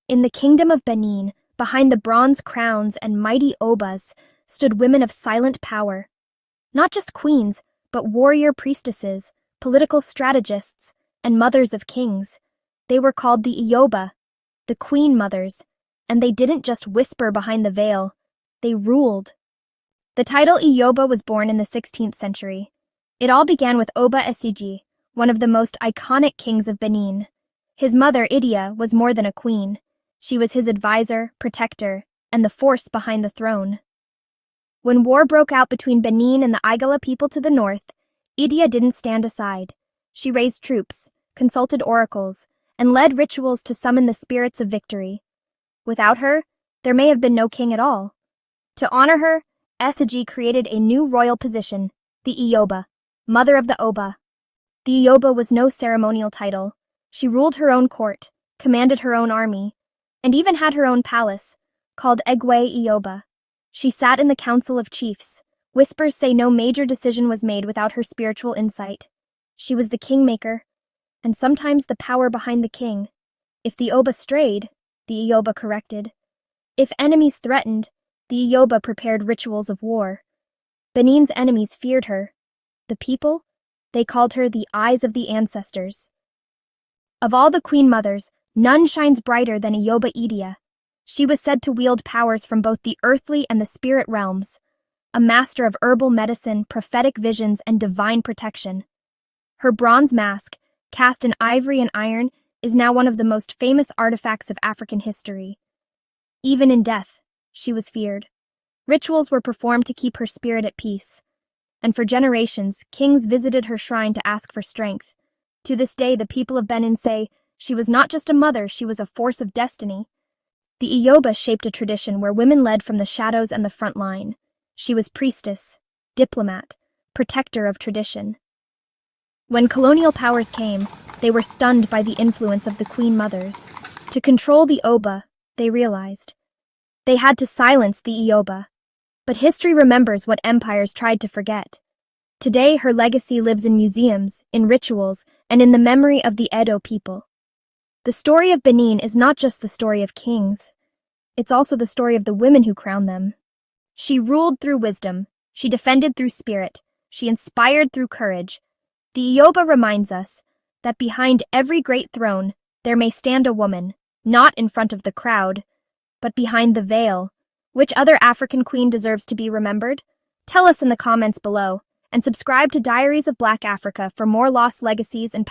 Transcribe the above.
In the kingdom of Benin, behind the bronze crowns and mighty obas, stood women of silent power. Not just queens, but warrior priestesses, political strategists, and mothers of kings. They were called the Iyoba, the queen mothers, and they didn't just whisper behind the veil, they ruled. The title Iyoba was born in the 16th century. It all began with Oba Esiji, one of the most iconic kings of Benin. His mother, Idia, was more than a queen. She was his advisor, protector, and the force behind the throne. When war broke out between Benin and the Igala people to the north, Idia didn't stand aside. She raised troops, consulted oracles, and led rituals to summon the spirits of victory. Without her, there may have been no king at all. To honor her, Esiji created a new royal position, the Iyoba, mother of the Oba. The Iyoba was no ceremonial title. She ruled her own court, commanded her own army, and even had her own palace, called Egwe Iyoba. She sat in the council of chiefs. Whispers say no major decision was made without her spiritual insight. She was the kingmaker, and sometimes the power behind the king. If the Oba strayed, the Iyoba corrected. If enemies threatened, the Iyoba prepared rituals of war. Benin's enemies feared her. The people, they called her the eyes of the ancestors. Of all the queen mothers, none shines brighter than Iyoba Idia. She was said to wield powers from both the earthly and the spirit realms, a master of herbal medicine, prophetic visions, and divine protection. Her bronze mask, cast in ivory and iron, is now one of the most famous artifacts of African history. Even in death, she was feared. Rituals were performed to keep her spirit at peace, and for generations, kings visited her shrine to ask for strength. To this day, the people of Benin say, she was not just a mother, she was a force of destiny. The Iyoba shaped a tradition where women led from the shadows and the front line. She was priestess, diplomat, protector of tradition. When colonial powers came, they were stunned by the influence of the queen mothers. To control the Oba, they realized, they had to silence the Iyoba. But history remembers what empires tried to forget. Today, her legacy lives in museums, in rituals, and in the memory of the Edo people. The story of Benin is not just the story of kings. It's also the story of the women who crowned them. She ruled through wisdom. She defended through spirit. She inspired through courage. The Iyoba reminds us that behind every great throne, there may stand a woman, not in front of the crowd, but behind the veil. Which other African queen deserves to be remembered? Tell us in the comments below, and subscribe to Diaries of Black Africa for more lost legacies and